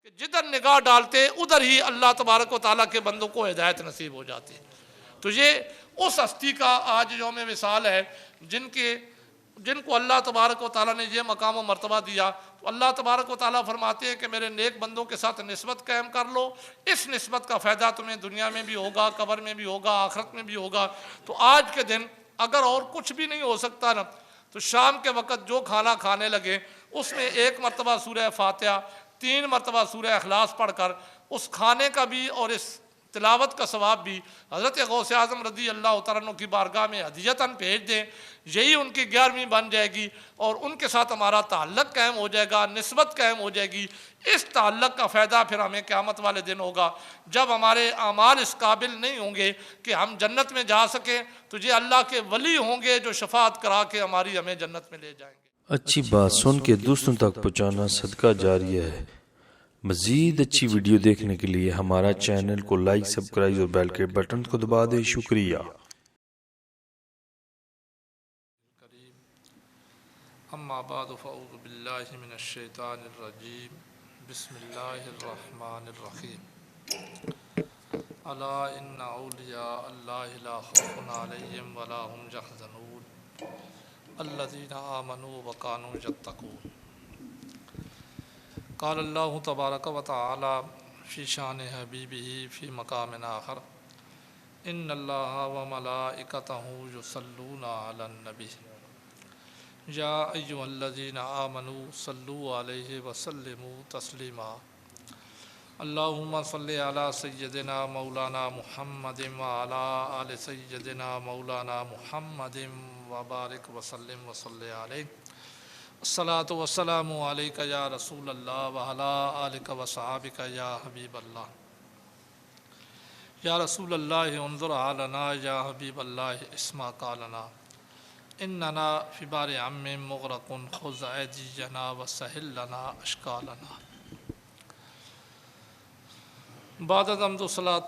کہ جدھر نگاہ ڈالتے ادھر ہی اللہ تبارک و تعالیٰ کے بندوں کو ہدایت نصیب ہو جاتی. تو یہ اس ہستی کا آج یوم وصال ہے جن کو اللہ تبارک و تعالیٰ نے یہ مقام و مرتبہ دیا. تو اللہ تبارک و تعالیٰ فرماتے ہیں کہ میرے نیک بندوں کے ساتھ نسبت قائم کر لو. اس نسبت کا فائدہ تمہیں دنیا میں بھی ہوگا، قبر میں بھی ہوگا، آخرت میں بھی ہوگا. تو آج کے دن اگر اور کچھ بھی نہیں ہو سکتا نا، تو شام کے وقت جو کھانا کھانے لگے اس میں 1 مرتبہ سورہ فاتحہ، 3 مرتبہ سورہ اخلاص پڑھ کر اس کھانے کا بھی اور اس تلاوت کا ثواب بھی حضرت غوث اعظم رضی اللہ تعالیٰ عنہ کی بارگاہ میں ہدیتاً بھیج دیں. یہی ان کی 11ویں بن جائے گی اور ان کے ساتھ ہمارا تعلق قائم ہو جائے گا، نسبت قائم ہو جائے گی. اس تعلق کا فائدہ پھر ہمیں قیامت والے دن ہوگا جب ہمارے اعمال اس قابل نہیں ہوں گے کہ ہم جنت میں جا سکیں. تو یہ اللہ کے ولی ہوں گے جو شفاعت کرا کے ہمیں جنت میں لے جائیں گے. اچھی بات سن کے دوسروں تک پہنچانا صدقہ جاریہ ہے. مزید اچھی ویڈیو دیکھنے کے لیے ہمارا چینل کو لائک، سبسکرائب اور بیل کے بٹن کو دبا دیں. شکریہ. اما بعد فاعوذ باللہ من الشیطان الرجیم. بسم اللہ الرحمن الرحیم. الا ان اولیاء اللہ لا خوف علیہم ولا هم یحزنون الذین آمنوا وکانوا یتقون. قال اللہ تبارک و تعالی فی شان حبیبہ فی مقام آخر ان اللہ وملائکتہ یصلون علی النبی یا ایھا الذین آمنوا صلوا علیہ وسلموا تسلیما. اللہم صلی علی سیدنا مولانا محمد وعلی آل سیدنا مولانا محمد وبارک وسلم وصلی علیہ. الصلاۃ والسلام علیک یا رسول اللہ وعلی آلک وصحابک یا حبیب اللہ. یا رسول اللہ انظر علینا یا حبیب اللہ اسمع قالنا اننا فی بار عم مغرق خذ ایدینا وسہل لنا اشکالنا. بعد از حمد و صلوات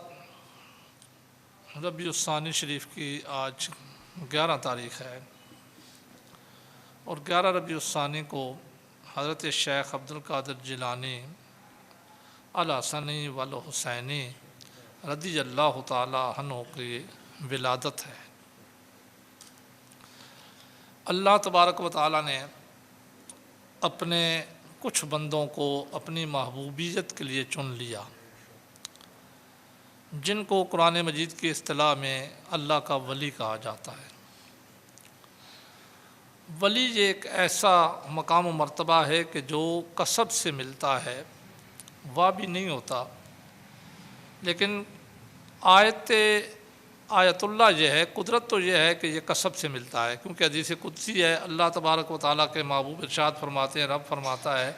ربیع الثانی شریف کی آج 11 تاریخ ہے اور 11 ربیع الثانی کو حضرت شیخ عبد القادر جیلانی الحسنی والحسینی رضی اللہ تعالی عنہ کی ولادت ہے. اللہ تبارک و تعالی نے اپنے کچھ بندوں کو اپنی محبوبیت کے لیے چن لیا جن کو قرآن مجید کی اصطلاح میں اللہ کا ولی کہا جاتا ہے. ولی یہ ایک ایسا مقام و مرتبہ ہے کہ جو کسب سے ملتا ہے، وہ بھی نہیں ہوتا، لیکن آیت اللہ یہ ہے، قدرت تو یہ ہے کہ یہ کسب سے ملتا ہے. کیونکہ حدیث قدسی ہے، اللہ تبارک و تعالیٰ کے محبوب ارشاد فرماتے ہیں، رب فرماتا ہے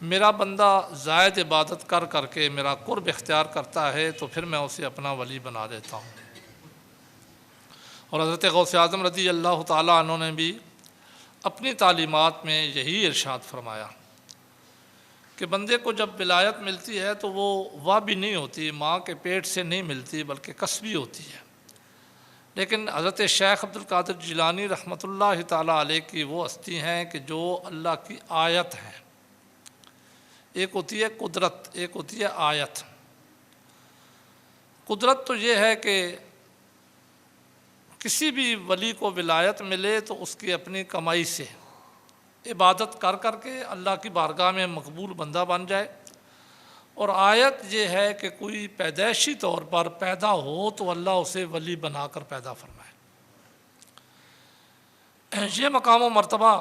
میرا بندہ زائد عبادت کر کر کے میرا قرب اختیار کرتا ہے تو پھر میں اسے اپنا ولی بنا دیتا ہوں. اور حضرت غوث اعظم رضی اللہ تعالیٰ عنہ نے بھی اپنی تعلیمات میں یہی ارشاد فرمایا کہ بندے کو جب ولایت ملتی ہے تو وہ بھی نہیں ہوتی، ماں کے پیٹ سے نہیں ملتی بلکہ کسبی ہوتی ہے. لیکن حضرت شیخ عبد القادر جیلانی رحمۃ اللہ تعالیٰ علیہ کی وہ ہستی ہیں کہ جو اللہ کی آیت ہیں. ایک ہوتی ہے قدرت، ایک ہوتی ہے آیت. قدرت تو یہ ہے کہ کسی بھی ولی کو ولایت ملے تو اس کی اپنی کمائی سے عبادت کر کر کے اللہ کی بارگاہ میں مقبول بندہ بن جائے. اور آیت یہ ہے کہ کوئی پیدائشی طور پر پیدا ہو تو اللہ اسے ولی بنا کر پیدا فرمائے. یہ مقام و مرتبہ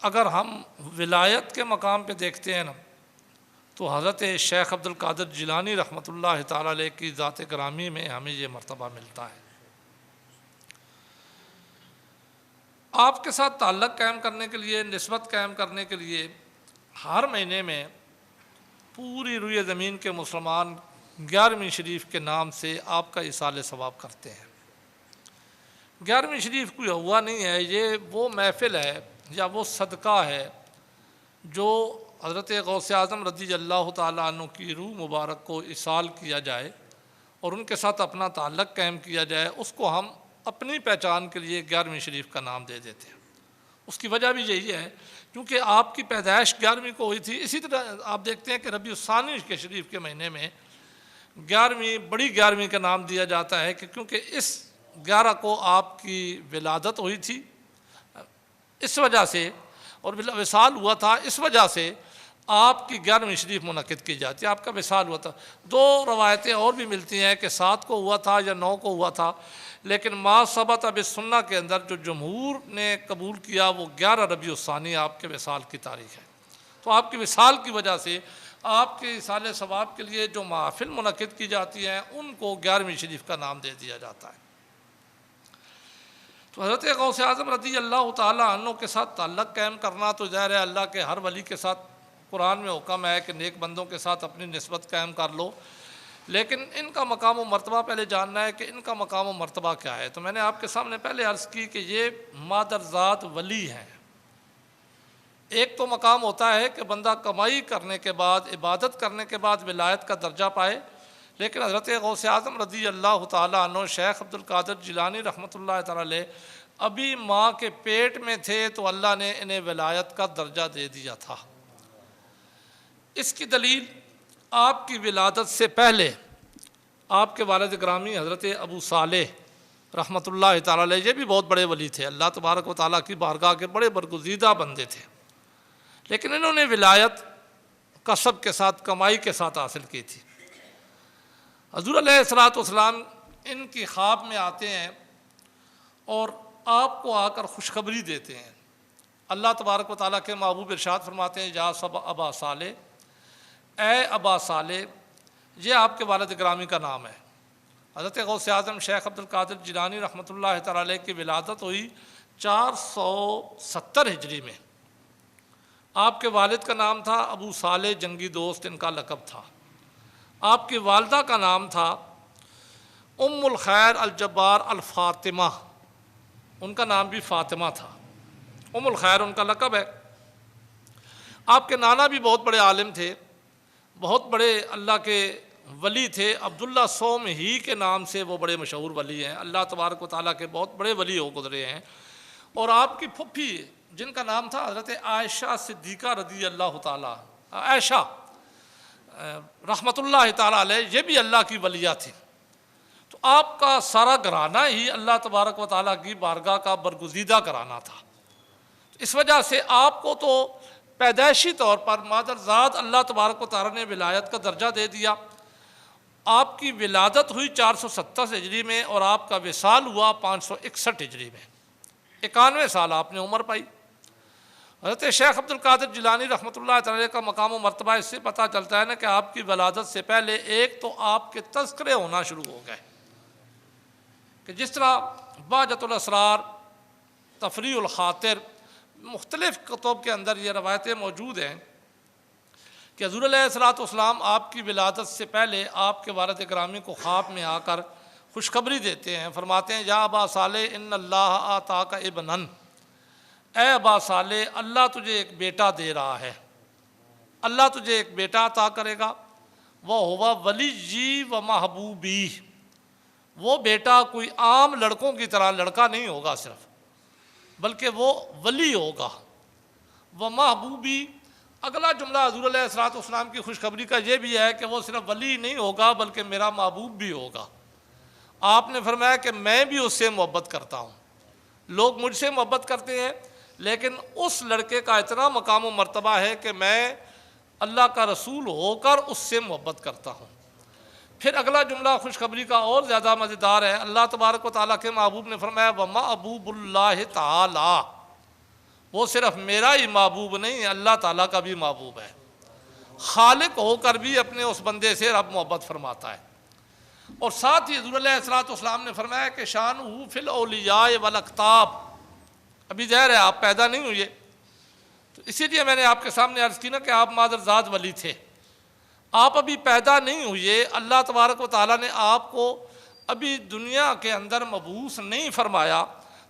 اگر ہم ولایت کے مقام پہ دیکھتے ہیں نا، تو حضرت شیخ عبد القادر جیلانی رحمۃ اللہ تعالیٰ علیہ کی ذات گرامی میں ہمیں یہ مرتبہ ملتا ہے. آپ کے ساتھ تعلق قائم کرنے کے لیے، نسبت قائم کرنے کے لیے ہر مہینے میں پوری روئے زمین کے مسلمان 11ویں شریف کے نام سے آپ کا ایصال ثواب کرتے ہیں. 11ویں شریف کوئی ہوا نہیں ہے، یہ وہ محفل ہے یا وہ صدقہ ہے جو حضرت غوث اعظم رضی اللہ تعالیٰ عنہ کی روح مبارک کو ایصال کیا جائے اور ان کے ساتھ اپنا تعلق قائم کیا جائے. اس کو ہم اپنی پہچان کے لیے 11ویں شریف کا نام دے دیتے ہیں. اس کی وجہ بھی یہی ہے کیونکہ آپ کی پیدائش 11ویں کو ہوئی تھی. اسی طرح آپ دیکھتے ہیں کہ ربیع الثانی کے شریف کے مہینے میں 11ویں بڑی 11ویں کا نام دیا جاتا ہے کہ کیونکہ اس 11 کو آپ کی ولادت ہوئی تھی اس وجہ سے، اور وصال ہوا تھا اس وجہ سے آپ کی 11ویں شریف منعقد کی جاتی ہے. آپ کا وصال ہوا تھا. 2 روایتیں اور بھی ملتی ہیں کہ 7 کو ہوا تھا یا 9 کو ہوا تھا، لیکن ما ثبت بالسنہ کے اندر جو جمہور نے قبول کیا وہ 11 ربیع الثانی آپ کے وصال کی تاریخ ہے. تو آپ کی وصال کی وجہ سے آپ کے ایصال ثواب کے لیے جو محافل منعقد کی جاتی ہیں ان کو 11ویں شریف کا نام دے دیا جاتا ہے. تو حضرت غوث اعظم رضی اللہ تعالیٰ عنہ کے ساتھ تعلق قائم کرنا تو ظاہر ہے اللہ کے ہر ولی کے ساتھ قرآن میں حکم ہے کہ نیک بندوں کے ساتھ اپنی نسبت قائم کر لو، لیکن ان کا مقام و مرتبہ پہلے جاننا ہے کہ ان کا مقام و مرتبہ کیا ہے. تو میں نے آپ کے سامنے پہلے عرض کی کہ یہ مادرزاد ولی ہیں. ایک تو مقام ہوتا ہے کہ بندہ کمائی کرنے کے بعد عبادت کرنے کے بعد ولایت کا درجہ پائے، لیکن حضرت غوث اعظم رضی اللہ تعالیٰ عنہ شیخ عبد القادر جیلانی رحمۃ اللہ تعالیٰ علیہ ابھی ماں کے پیٹ میں تھے تو اللہ نے انہیں ولایت کا درجہ دے دیا تھا. اس کی دلیل آپ کی ولادت سے پہلے آپ کے والد گرامی حضرت ابو صالح رحمۃ اللہ تعالیٰ علیہ یہ بھی بہت بڑے ولی تھے، اللہ تبارک و تعالیٰ کی بارگاہ کے بڑے برگزیدہ بندے تھے، لیکن انہوں نے ولایت کسب کے ساتھ کمائی کے ساتھ حاصل کی تھی. حضور علیہ الصلوۃ والسلام ان کی خواب میں آتے ہیں اور آپ کو آ کر خوشخبری دیتے ہیں. اللہ تبارک و تعالیٰ کے محبوب ارشاد فرماتے ہیں یا سب ابا صالح، اے ابا صالح، یہ آپ کے والد گرامی کا نام ہے. حضرت غوث اعظم شیخ عبد القادر جیلانی رحمۃ اللہ تعالیٰ علیہ کی ولادت ہوئی 470 ہجری میں. آپ کے والد کا نام تھا ابو صالح جنگی دوست، ان کا لقب تھا. آپ کی والدہ کا نام تھا ام الخیر الجبار الفاطمہ، ان کا نام بھی فاطمہ تھا. ام الخیر ان کا لقب ہے. آپ کے نانا بھی بہت بڑے عالم تھے، بہت بڑے اللہ کے ولی تھے. عبداللہ صوم ہی کے نام سے وہ بڑے مشہور ولی ہیں، اللہ تبارک و تعالیٰ کے بہت بڑے ولی ہو گزرے ہیں. اور آپ کی پھپھی جن کا نام تھا حضرت عائشہ صدیقہ رضی اللہ تعالیٰ، عائشہ رحمۃ اللہ تعالیٰ علیہ، یہ بھی اللہ کی ولیہ تھی. تو آپ کا سارا گھرانہ ہی اللہ تبارک و تعالیٰ کی بارگاہ کا برگزیدہ گھرانہ تھا. اس وجہ سے آپ کو تو پیدائشی طور پر مادرزاد اللہ تبارک و تعالیٰ نے ولایت کا درجہ دے دیا. آپ کی ولادت ہوئی 470 ہجری میں اور آپ کا وصال ہوا 561 ہجری میں. 91 سال آپ نے عمر پائی. حضرت شیخ عبد القادر جیلانی رحمۃ اللہ تعالیٰ کا مقام و مرتبہ اس سے پتہ چلتا ہے نا کہ آپ کی ولادت سے پہلے ایک تو آپ کے تذکرے ہونا شروع ہو گئے کہ جس طرح بہجت الاسرار، تفریح الخاطر، مختلف کتب کے اندر یہ روایتیں موجود ہیں کہ حضور علیہ الصلوۃ والسلام آپ کی ولادت سے پہلے آپ کے والد گرامی کو خواب میں آ کر خوشخبری دیتے ہیں. فرماتے ہیں یا ابا صالح ان اللہ آتاک ابنا، اے ابا صالح اللہ تجھے ایک بیٹا دے رہا ہے، اللہ تجھے ایک بیٹا عطا کرے گا. وہ ہوا ولی جی و محبوبی، وہ بیٹا کوئی عام لڑکوں کی طرح لڑکا نہیں ہوگا صرف، بلکہ وہ ولی ہوگا. وہ محبوبی، اگلا جملہ حضور علیہ الصلوۃ والسلام کی خوشخبری کا یہ بھی ہے کہ وہ صرف ولی نہیں ہوگا بلکہ میرا محبوب بھی ہوگا. آپ نے فرمایا کہ میں بھی اس سے محبت کرتا ہوں. لوگ مجھ سے محبت کرتے ہیں لیکن اس لڑکے کا اتنا مقام و مرتبہ ہے کہ میں اللہ کا رسول ہو کر اس سے محبت کرتا ہوں. پھر اگلا جملہ خوشخبری کا اور زیادہ مزیدار ہے. اللہ تبارک و تعالیٰ کے محبوب نے فرمایا وَمَحْبُوبُ اللَّهِ تَعَالَىٰ، وہ صرف میرا ہی محبوب نہیں، اللہ تعالیٰ کا بھی محبوب ہے. خالق ہو کر بھی اپنے اس بندے سے رب محبت فرماتا ہے. اور ساتھ ہی حضور علیہ الصلوۃ والسلام نے فرمایا کہ شانہ فی الاولیاء والاقطاب، ابھی ظاہر ہے آپ پیدا نہیں ہوئے، تو اسی لیے میں نے آپ کے سامنے عرض کی نا کہ آپ مادرزاد ولی تھے. آپ ابھی پیدا نہیں ہوئے، اللہ تبارک و تعالیٰ نے آپ کو ابھی دنیا کے اندر مبعوث نہیں فرمایا،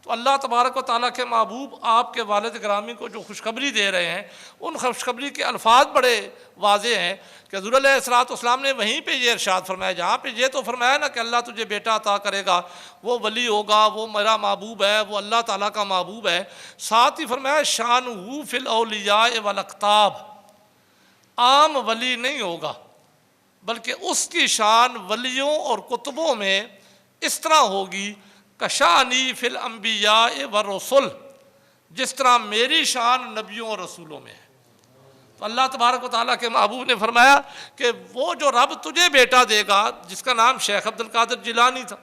تو اللہ تبارک و تعالیٰ کے محبوب آپ کے والد گرامی کو جو خوشخبری دے رہے ہیں، ان خوشخبری کے الفاظ بڑے واضح ہیں کہ حضور علیہ الصلوۃ والسلام نے وہیں پہ یہ ارشاد فرمایا، جہاں پہ یہ تو فرمایا نا کہ اللہ تجھے بیٹا عطا کرے گا، وہ ولی ہوگا، وہ میرا محبوب ہے، وہ اللہ تعالیٰ کا محبوب ہے، ساتھ ہی فرمایا شانہ فی الاولیاء والاقطاب، عام ولی نہیں ہوگا بلکہ اس کی شان ولیوں اور قطبوں میں اس طرح ہوگی کشانی فی الانبیاء والرسل، جس طرح میری شان نبیوں اور رسولوں میں ہے۔ تو اللہ تبارک و تعالیٰ کے محبوب نے فرمایا کہ وہ جو رب تجھے بیٹا دے گا، جس کا نام شیخ عبد القادر جیلانی تھا،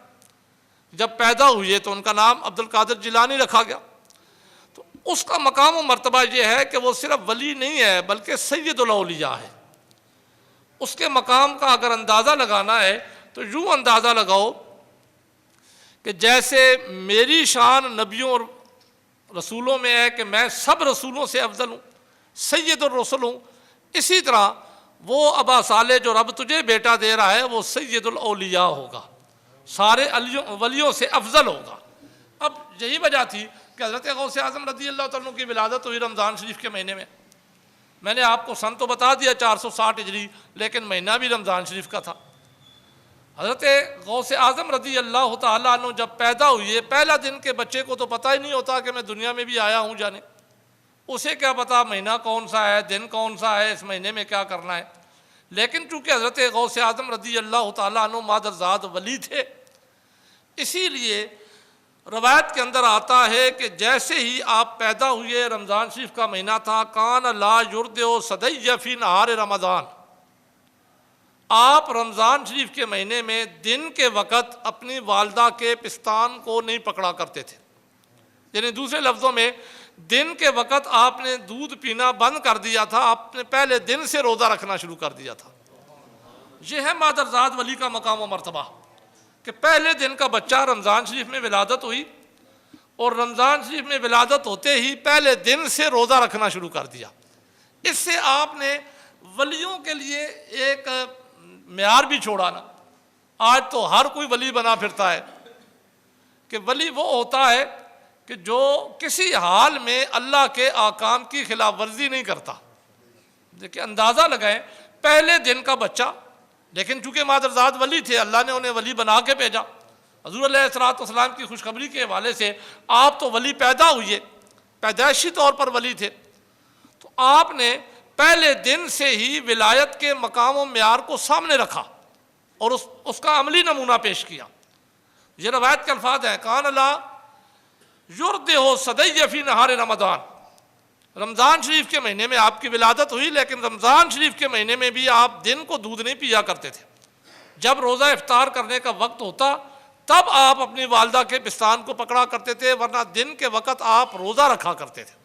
جب پیدا ہوئے تو ان کا نام عبد القادر جیلانی رکھا گیا، تو اس کا مقام و مرتبہ یہ ہے کہ وہ صرف ولی نہیں ہے بلکہ سید الاولیاء ہے۔ اس کے مقام کا اگر اندازہ لگانا ہے تو یوں اندازہ لگاؤ کہ جیسے میری شان نبیوں اور رسولوں میں ہے کہ میں سب رسولوں سے افضل ہوں، سید الرسل ہوں، اسی طرح وہ ابا صالح جو رب تجھے بیٹا دے رہا ہے وہ سید الاولیاء ہوگا، سارے ولیوں سے افضل ہوگا۔ اب یہی وجہ تھی کہ حضرت غوث اعظم رضی اللہ تعالیٰ عنہ کی ولادت ہوئی رمضان شریف کے مہینے میں۔ میں نے آپ کو سن تو بتا دیا 460 ہجری، لیکن مہینہ بھی رمضان شریف کا تھا۔ حضرت غوث اعظم رضی اللہ تعالیٰ عنہ جب پیدا ہوئے، پہلا دن کے بچے کو تو پتہ ہی نہیں ہوتا کہ میں دنیا میں بھی آیا ہوں جانے، اسے کیا پتا مہینہ کون سا ہے، دن کون سا ہے، اس مہینے میں کیا کرنا ہے۔ لیکن چونکہ حضرت غوث اعظم رضی اللہ تعالیٰ عنہ مادرزاد ولی تھے، اسی لیے روایت کے اندر آتا ہے کہ جیسے ہی آپ پیدا ہوئے، رمضان شریف کا مہینہ تھا، کان لا یردع صدی فی نہار رمضان، آپ رمضان شریف کے مہینے میں دن کے وقت اپنی والدہ کے پستان کو نہیں پکڑا کرتے تھے، یعنی دوسرے لفظوں میں دن کے وقت آپ نے دودھ پینا بند کر دیا تھا، آپ نے پہلے دن سے روزہ رکھنا شروع کر دیا تھا۔ یہ ہے مادرزاد ولی کا مقام و مرتبہ کہ پہلے دن کا بچہ رمضان شریف میں ولادت ہوئی، اور رمضان شریف میں ولادت ہوتے ہی پہلے دن سے روزہ رکھنا شروع کر دیا۔ اس سے آپ نے ولیوں کے لیے ایک معیار بھی چھوڑا نا۔ آج تو ہر کوئی ولی بنا پھرتا ہے کہ ولی وہ ہوتا ہے کہ جو کسی حال میں اللہ کے احکام کی خلاف ورزی نہیں کرتا۔ دیکھیں اندازہ لگائیں، پہلے دن کا بچہ، لیکن چونکہ مادرزاد ولی تھے اللہ نے انہیں ولی بنا کے بھیجا۔ حضور علیہ الصلوۃ والسلام کی خوشخبری کے حوالے سے آپ تو ولی پیدا ہوئے، پیدائشی طور پر ولی تھے، تو آپ نے پہلے دن سے ہی ولایت کے مقام و معیار کو سامنے رکھا اور اس کا عملی نمونہ پیش کیا۔ یہ روایت کے الفاظ ہیں، کان لا یردع صدی فی نہار رمضان، رمضان شریف کے مہینے میں آپ کی ولادت ہوئی، لیکن رمضان شریف کے مہینے میں بھی آپ دن کو دودھ نہیں پیا کرتے تھے۔ جب روزہ افطار کرنے کا وقت ہوتا تب آپ اپنی والدہ کے پستان کو پکڑا کرتے تھے، ورنہ دن کے وقت آپ روزہ رکھا کرتے تھے۔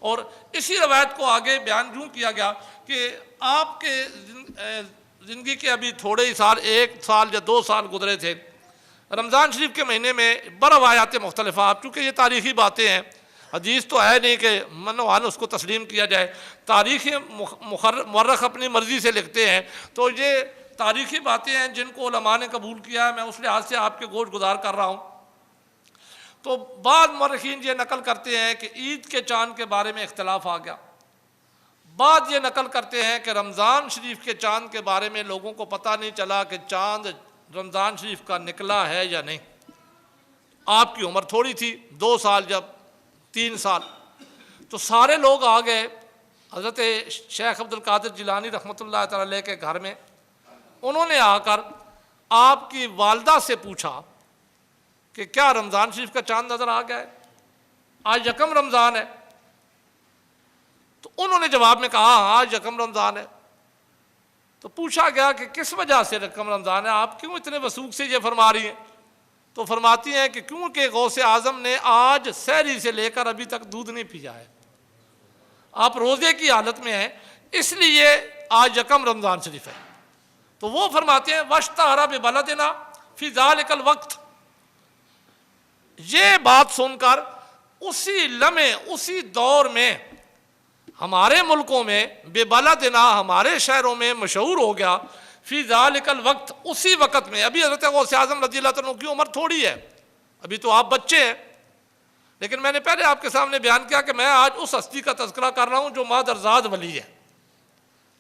اور اسی روایت کو آگے بیان یوں کیا گیا کہ آپ کے زندگی کے ابھی تھوڑے ہی سال، 1 سال یا 2 سال گزرے تھے، رمضان شریف کے مہینے میں بروایات مختلفہ، آپ چونکہ یہ تاریخی باتیں ہیں، حدیث تو ہے نہیں کہ منوان اس کو تسلیم کیا جائے، تاریخی مورخ اپنی مرضی سے لکھتے ہیں، تو یہ تاریخی باتیں ہیں جن کو علماء نے قبول کیا ہے، میں اس لحاظ سے آپ کے گوش گزار کر رہا ہوں۔ تو بعض مورخین یہ نقل کرتے ہیں کہ عید کے چاند کے بارے میں اختلاف آ گیا، بعض یہ نقل کرتے ہیں کہ رمضان شریف کے چاند کے بارے میں لوگوں کو پتہ نہیں چلا کہ چاند رمضان شریف کا نکلا ہے یا نہیں۔ آپ کی عمر تھوڑی تھی، 2 سال جب 3 سال، تو سارے لوگ آ گئے حضرت شیخ عبد القادر جیلانی رحمۃ اللہ تعالی علیہ کے گھر میں۔ انہوں نے آ کر آپ کی والدہ سے پوچھا کہ کیا رمضان شریف کا چاند نظر آ گیا ہے، آج یکم رمضان ہے؟ تو انہوں نے جواب میں کہا ہاں آج یکم رمضان ہے۔ تو پوچھا گیا کہ کس وجہ سے یکم رمضان ہے، آپ کیوں اتنے وثوق سے یہ فرما رہی ہیں؟ تو فرماتی ہیں کہ کیونکہ غوث اعظم نے آج سحری سے لے کر ابھی تک دودھ نہیں پیا ہے، آپ روزے کی حالت میں ہیں، اس لیے آج یکم رمضان شریف ہے۔ تو وہ فرماتے ہیں واشتہر ببلدنا فی ذالک الوقت، یہ بات سن کر اسی لمحے اسی دور میں ہمارے ملکوں میں ببلدنا ہمارے شہروں میں مشہور ہو گیا، فی ذالک الوقت اسی وقت میں۔ ابھی حضرت غوث اعظم رضی اللہ عنہ کی عمر تھوڑی ہے، ابھی تو آپ بچے ہیں، لیکن میں نے پہلے آپ کے سامنے بیان کیا کہ میں آج اس ہستی کا تذکرہ کر رہا ہوں جو مادرزاد ولی ہے۔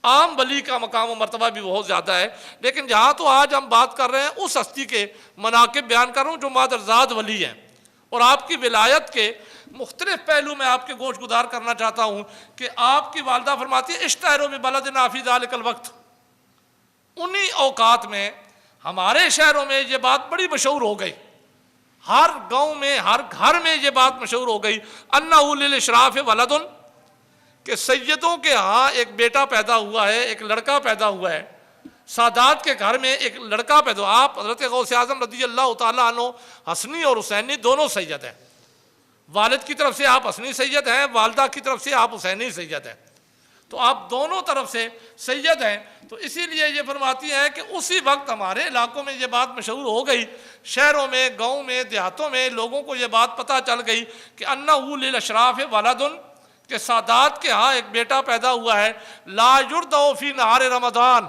عام ولی کا مقام و مرتبہ بھی بہت زیادہ ہے، لیکن جہاں تو آج ہم بات کر رہے ہیں اس ہستی کے مناقب بیان کر رہا ہوں جو مادرزاد ولی ہیں، اور آپ کی ولایت کے مختلف پہلو میں آپ کے گوش گزار کرنا چاہتا ہوں کہ آپ کی والدہ فرماتی ہے اشتہروا ببلدنا فی ذلک الوقت، انہی اوقات میں ہمارے شہروں میں یہ بات بڑی مشہور ہو گئی، ہر گاؤں میں ہر گھر میں یہ بات مشہور ہو گئی، انہ للاشراف ولد، کہ سیدوں کے ہاں ایک بیٹا پیدا ہوا ہے، ایک لڑکا پیدا ہوا ہے، سادات کے گھر میں ایک لڑکا پیدا ہوا۔ آپ حضرت غوث اعظم رضی اللہ تعالیٰ عنہ حسنی اور حسینی دونوں سید ہیں، والد کی طرف سے آپ حسنی سید ہیں، والدہ کی طرف سے آپ حسینی سید ہیں، تو آپ دونوں طرف سے سید ہیں۔ تو اسی لیے یہ فرماتی ہیں کہ اسی وقت ہمارے علاقوں میں یہ بات مشہور ہو گئی، شہروں میں، گاؤں میں، دیہاتوں میں لوگوں کو یہ بات پتہ چل گئی کہ انہ للاشراف ولد، کہ سادات کے ہاں ایک بیٹا پیدا ہوا ہے، لا یرضع فی نہار رمضان،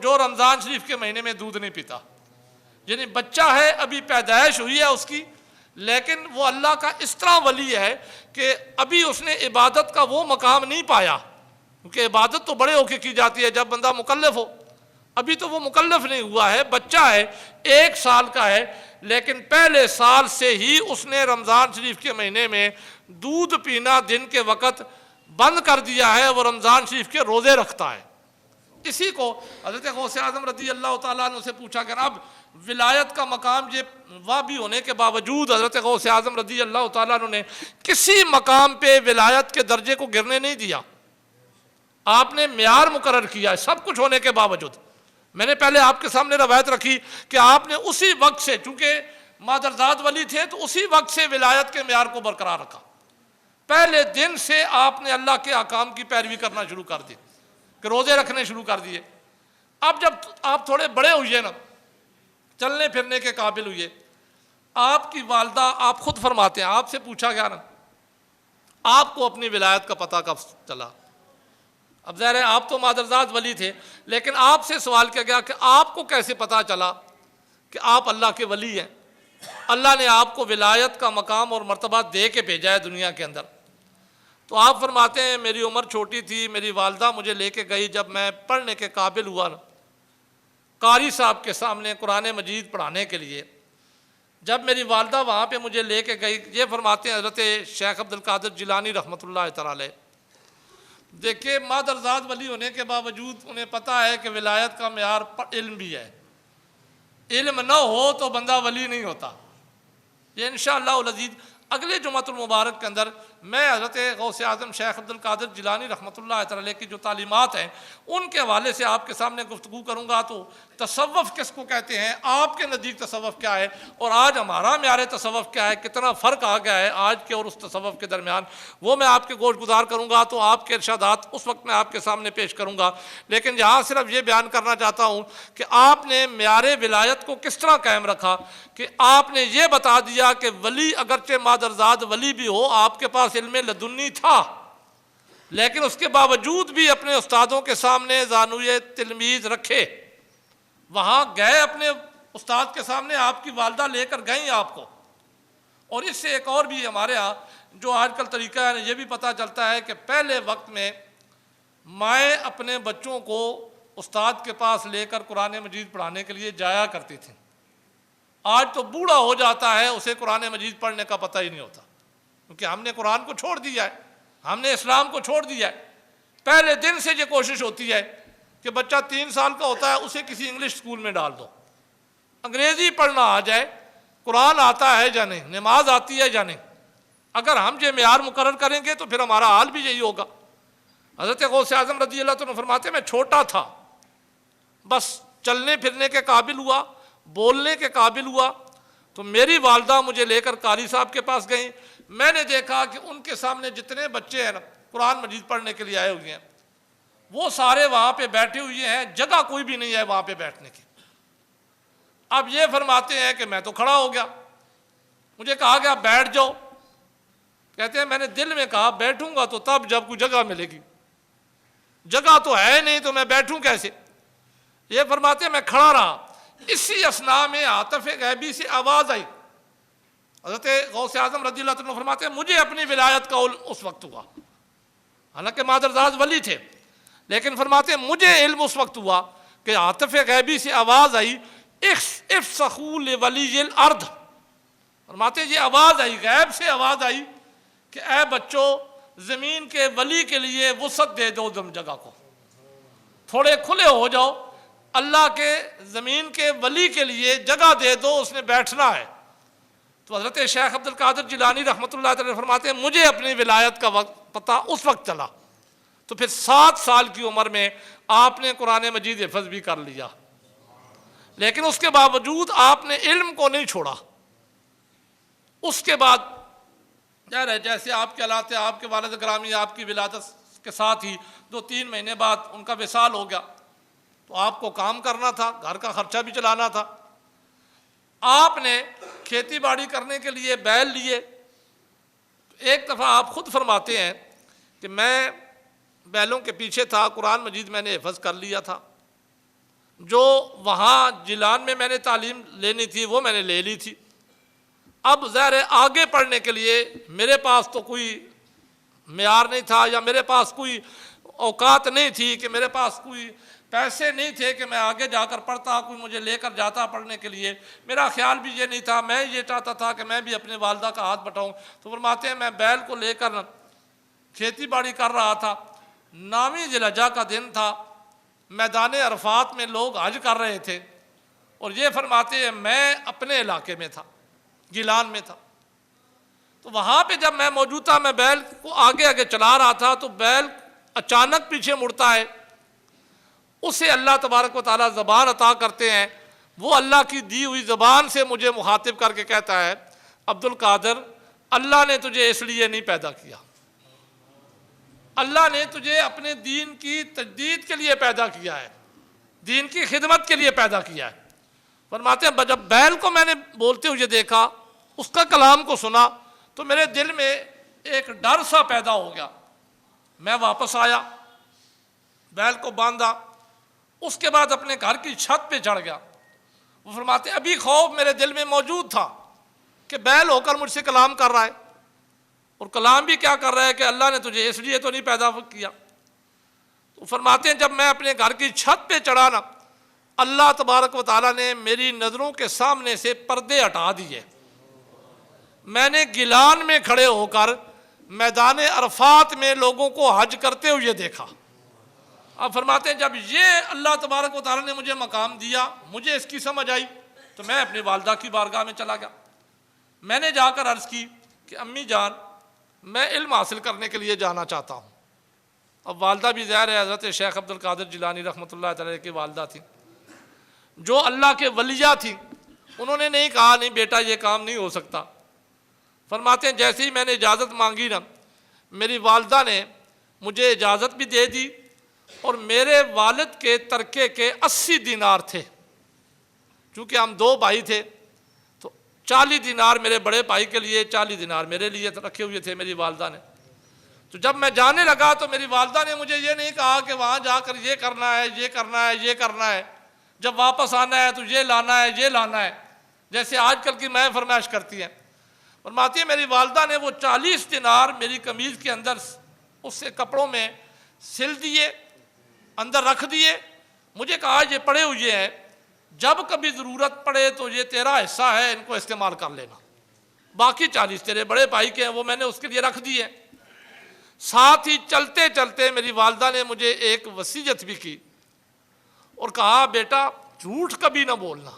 جو رمضان شریف کے مہینے میں دودھ نہیں پیتا، یعنی بچہ ہے، ابھی پیدائش ہوئی ہے اس کی، لیکن وہ اللہ کا اس طرح ولی ہے کہ ابھی اس نے عبادت کا وہ مقام نہیں پایا، کیونکہ عبادت تو بڑے ہو کے کی جاتی ہے جب بندہ مکلف ہو، ابھی تو وہ مکلف نہیں ہوا ہے، بچہ ہے، 1 سال کا ہے، لیکن پہلے سال سے ہی اس نے رمضان شریف کے مہینے میں دودھ پینا دن کے وقت بند کر دیا ہے، وہ رمضان شریف کے روزے رکھتا ہے۔ اسی کو حضرت غوث اعظم رضی اللہ تعالیٰ عنہ سے پوچھا کہ اب ولایت کا مقام یہ وابی ہونے کے باوجود حضرت غوث اعظم رضی اللہ تعالیٰ عنہ نے کسی مقام پہ ولایت کے درجے کو گرنے نہیں دیا، آپ نے معیار مقرر کیا ہے سب کچھ ہونے کے باوجود۔ میں نے پہلے آپ کے سامنے روایت رکھی کہ آپ نے اسی وقت سے، چونکہ مادرزاد ولی تھے تو اسی وقت سے ولایت کے معیار کو برقرار رکھا، پہلے دن سے آپ نے اللہ کے احکام کی پیروی کرنا شروع کر دی، کہ روزے رکھنے شروع کر دیے۔ اب جب آپ تھوڑے بڑے ہوئے نا، چلنے پھرنے کے قابل ہوئے، آپ کی والدہ، آپ خود فرماتے ہیں، آپ سے پوچھا گیا نا آپ کو اپنی ولایت کا پتہ کب چلا؟ اب ظاہر ہے آپ تو مادرزاد ولی تھے، لیکن آپ سے سوال کیا گیا کہ آپ کو کیسے پتہ چلا کہ آپ اللہ کے ولی ہیں؟ اللہ نے آپ کو ولایت کا مقام اور مرتبہ دے کے بھیجا ہے دنیا کے اندر۔ تو آپ فرماتے ہیں میری عمر چھوٹی تھی، میری والدہ مجھے لے کے گئی، جب میں پڑھنے کے قابل ہوا نا، قاری صاحب کے سامنے قرآن مجید پڑھانے کے لیے، جب میری والدہ وہاں پہ مجھے لے کے گئی، یہ فرماتے ہیں حضرت شیخ عبد القادر جیلانی رحمۃ اللہ تعالی، دیکھیں مادرزاد ولی ہونے کے باوجود انہیں پتہ ہے کہ ولایت کا معیار علم بھی ہے، علم نہ ہو تو بندہ ولی نہیں ہوتا۔ یہ انشاءاللہ العزیز اگلے جمعۃ المبارک کے اندر میں حضرت غوث اعظم شیخ عبد القادر جیلانی رحمۃ اللہ تعالی کی جو تعلیمات ہیں ان کے حوالے سے آپ کے سامنے گفتگو کروں گا، تو تصوف کس کو کہتے ہیں، آپ کے نزدیک تصوف کیا ہے، اور آج ہمارا معیار تصوف کیا ہے، کتنا فرق آ گیا ہے آج کے اور اس تصوف کے درمیان، وہ میں آپ کے گوش گزار کروں گا، تو آپ کے ارشادات اس وقت میں آپ کے سامنے پیش کروں گا۔ لیکن یہاں صرف یہ بیان کرنا چاہتا ہوں کہ آپ نے معیار ولایت کو کس طرح قائم رکھا، کہ آپ نے یہ بتا دیا کہ ولی اگرچہ مادرزاد ولی بھی ہو، آپ کے پاس علم لدنی تھا، لیکن اس کے باوجود بھی اپنے استادوں کے سامنے زانوی تلمیذ رکھے، وہاں گئے اپنے استاد کے سامنے، آپ کی والدہ لے کر گئیں آپ کو۔ اور اس سے ایک اور بھی ہمارے ہاں جو آج کل طریقہ ہے یہ بھی پتہ چلتا ہے کہ پہلے وقت میں مائیں اپنے بچوں کو استاد کے پاس لے کر قرآن مجید پڑھانے کے لیے جایا کرتی تھیں، آج تو بوڑھا ہو جاتا ہے اسے قرآن مجید پڑھنے کا پتہ ہی نہیں ہوتا، کیونکہ ہم نے قرآن کو چھوڑ دیا ہے، ہم نے اسلام کو چھوڑ دیا ہے۔ پہلے دن سے یہ کوشش ہوتی ہے کہ بچہ 3 سال کا ہوتا ہے اسے کسی انگلش اسکول میں ڈال دو، انگریزی پڑھنا آ جائے، قرآن آتا ہے یا نہیں، نماز آتی ہے یا نہیں۔ اگر ہم یہ معیار مقرر کریں گے تو پھر ہمارا حال بھی یہی ہوگا۔ حضرت غوث اعظم رضی اللہ عنہ فرماتے ہیں میں چھوٹا تھا، بس چلنے پھرنے کے قابل ہوا، بولنے کے قابل ہوا، تو میری والدہ مجھے لے کر قاری صاحب کے پاس گئیں، میں نے دیکھا کہ ان کے سامنے جتنے بچے ہیں نا قرآن مجید پڑھنے کے لیے آئے ہوئے ہیں وہ سارے وہاں پہ بیٹھے ہوئے ہیں، جگہ کوئی بھی نہیں ہے وہاں پہ بیٹھنے کی۔ اب یہ فرماتے ہیں کہ میں تو کھڑا ہو گیا، مجھے کہا گیا بیٹھ جاؤ، کہتے ہیں میں نے دل میں کہا بیٹھوں گا تو تب جب کوئی جگہ ملے گی، جگہ تو ہے نہیں تو میں بیٹھوں کیسے۔ یہ فرماتے ہیں میں کھڑا رہا، اسی اثناء میں عاطف غیبی سے آواز آئی، حضرت غوث اعظم رضی اللہ عنہ فرماتے ہیں مجھے اپنی ولایت کا اس وقت ہوا، حالانکہ مادرزاد ولی تھے، لیکن فرماتے ہیں مجھے علم اس وقت ہوا کہ عاطف غیبی سے آواز آئی افسخوا لولی الارض، فرماتے ہیں یہ آواز آئی، غیب سے آواز آئی کہ اے بچوں زمین کے ولی کے لیے وسعت دے دو جگہ کو، تھوڑے کھلے ہو جاؤ، اللہ کے زمین کے ولی کے لیے جگہ دے دو، اس نے بیٹھنا ہے۔ تو حضرت شیخ عبد القادر جیلانی رحمۃ اللہ تعالی فرماتے ہیں مجھے اپنی ولایت کا پتہ اس وقت چلا، تو پھر 7 سال کی عمر میں آپ نے قرآن مجید حفظ بھی کر لیا، لیکن اس کے باوجود آپ نے علم کو نہیں چھوڑا۔ اس کے بعد جیسے آپ کے حالات، آپ کے والد گرامی آپ کی ولادت کے ساتھ ہی 2-3 مہینے بعد ان کا وصال ہو گیا، تو آپ کو کام کرنا تھا، گھر کا خرچہ بھی چلانا تھا۔ آپ نے کھیتی باڑی کرنے کے لیے بیل لیے۔ ایک دفعہ آپ خود فرماتے ہیں کہ میں بیلوں کے پیچھے تھا، قرآن مجید میں نے حفظ کر لیا تھا، جو وہاں جیلان میں نے تعلیم لینی تھی وہ میں نے لے لی تھی، اب ظاہر ہے آگے پڑھنے کے لیے میرے پاس تو کوئی معیار نہیں تھا، یا میرے پاس کوئی اوقات نہیں تھی، کہ میرے پاس کوئی پیسے نہیں تھے کہ میں آگے جا کر پڑھتا، کوئی مجھے لے کر جاتا پڑھنے کے لیے۔ میرا خیال بھی یہ نہیں تھا، میں یہ چاہتا تھا کہ میں بھی اپنے والدہ کا ہاتھ بٹاؤں۔ تو فرماتے ہیں میں بیل کو لے کر کھیتی باڑی کر رہا تھا، 9ویں ذی الحجہ کا دن تھا، میدان عرفات میں لوگ حج کر رہے تھے، اور یہ فرماتے ہیں میں اپنے علاقے میں تھا، گیلان میں تھا۔ تو وہاں پہ جب میں موجود تھا، میں بیل کو آگے آگے چلا رہا تھا، تو بیل اچانک پیچھے مڑتا ہے، اسے اللہ تبارک و تعالیٰ زبان عطا کرتے ہیں، وہ اللہ کی دی ہوئی زبان سے مجھے مخاطب کر کے کہتا ہے عبد القادر اللہ نے تجھے اس لیے نہیں پیدا کیا، اللہ نے تجھے اپنے دین کی تجدید کے لیے پیدا کیا ہے، دین کی خدمت کے لیے پیدا کیا ہے۔ فرماتے ہیں جب بیل کو میں نے بولتے ہوئے دیکھا، اس کا کلام کو سنا، تو میرے دل میں ایک ڈر سا پیدا ہو گیا۔ میں واپس آیا، بیل کو باندھا، اس کے بعد اپنے گھر کی چھت پہ چڑھ گیا۔ وہ فرماتے ہیں ابھی خوف میرے دل میں موجود تھا کہ بیل ہو کر مجھ سے کلام کر رہا ہے، اور کلام بھی کیا کر رہا ہے کہ اللہ نے تجھے اس لیے تو نہیں پیدا کیا۔ تو فرماتے ہیں جب میں اپنے گھر کی چھت پہ چڑھا نا، اللہ تبارک و تعالیٰ نے میری نظروں کے سامنے سے پردے ہٹا دیے، میں نے گیلان میں کھڑے ہو کر میدان عرفات میں لوگوں کو حج کرتے ہوئے دیکھا۔ اب فرماتے ہیں جب یہ اللہ تبارک و تعالیٰ نے مجھے مقام دیا، مجھے اس کی سمجھ آئی، تو میں اپنی والدہ کی بارگاہ میں چلا گیا۔ میں نے جا کر عرض کی کہ امی جان میں علم حاصل کرنے کے لیے جانا چاہتا ہوں۔ اب والدہ بھی ظاہر ہے حضرت شیخ عبد القادر جیلانی رحمۃ اللہ تعالی کی والدہ تھیں، جو اللہ کے ولیہ تھیں، انہوں نے نہیں کہا نہیں بیٹا یہ کام نہیں ہو سکتا۔ فرماتے ہیں جیسے ہی میں نے اجازت مانگی نا، میری والدہ نے مجھے اجازت بھی دے دی، اور میرے والد کے ترکے کے 80 دینار تھے، چونکہ ہم 2 بھائی تھے، تو 40 دینار میرے بڑے بھائی کے لیے، 40 دینار میرے لیے رکھے ہوئے تھے میری والدہ نے۔ تو جب میں جانے لگا تو میری والدہ نے مجھے یہ نہیں کہا کہ وہاں جا کر یہ کرنا ہے، یہ کرنا ہے، یہ کرنا ہے، جب واپس آنا ہے تو یہ لانا ہے، یہ لانا ہے، جیسے آج کل کی میں فرمائش کرتی ہیں۔ فرماتی ہے میری والدہ نے وہ 40 دینار میری قمیض کے اندر اس سے کپڑوں میں سل دیے، اندر رکھ دیے، مجھے کہا یہ پڑے ہوئے ہیں، جب کبھی ضرورت پڑے تو یہ تیرا حصہ ہے، ان کو استعمال کر لینا، باقی 40 تیرے بڑے بھائی کے ہیں، وہ میں نے اس کے لیے رکھ دیے۔ ساتھ ہی چلتے چلتے میری والدہ نے مجھے ایک وصیت بھی کی اور کہا بیٹا جھوٹ کبھی نہ بولنا،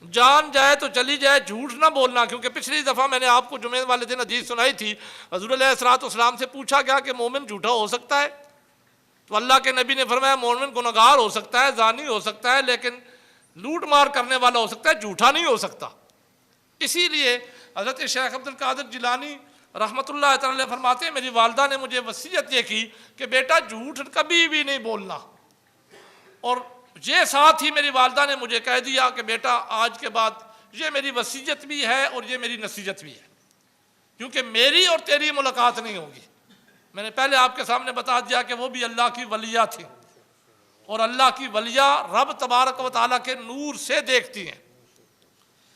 جان جائے تو چلی جائے، جھوٹ نہ بولنا، کیونکہ پچھلی دفعہ میں نے آپ کو جمعے والے دن حدیث سنائی تھی، حضور علیہ الصلوۃ والسلام سے پوچھا گیا کہ مومن جھوٹا ہو سکتا ہے؟ تو اللہ کے نبی نے فرمایا مومن گنہگار ہو سکتا ہے، زانی ہو سکتا ہے، لیکن لوٹ مار کرنے والا ہو سکتا ہے، جھوٹا نہیں ہو سکتا۔ اسی لیے حضرت شیخ عبد القادر جیلانی رحمۃ اللہ تعالی فرماتے ہیں میری والدہ نے مجھے وصیت یہ کی کہ بیٹا جھوٹ کبھی بھی نہیں بولنا، اور یہ ساتھ ہی میری والدہ نے مجھے کہہ دیا کہ بیٹا آج کے بعد یہ میری وصیت بھی ہے اور یہ میری نصیحت بھی ہے، کیونکہ میری اور تیری ملاقات نہیں ہوگی۔ میں نے پہلے آپ کے سامنے بتا دیا کہ وہ بھی اللہ کی ولیہ تھی، اور اللہ کی ولیہ رب تبارک و تعالیٰ کے نور سے دیکھتی ہیں۔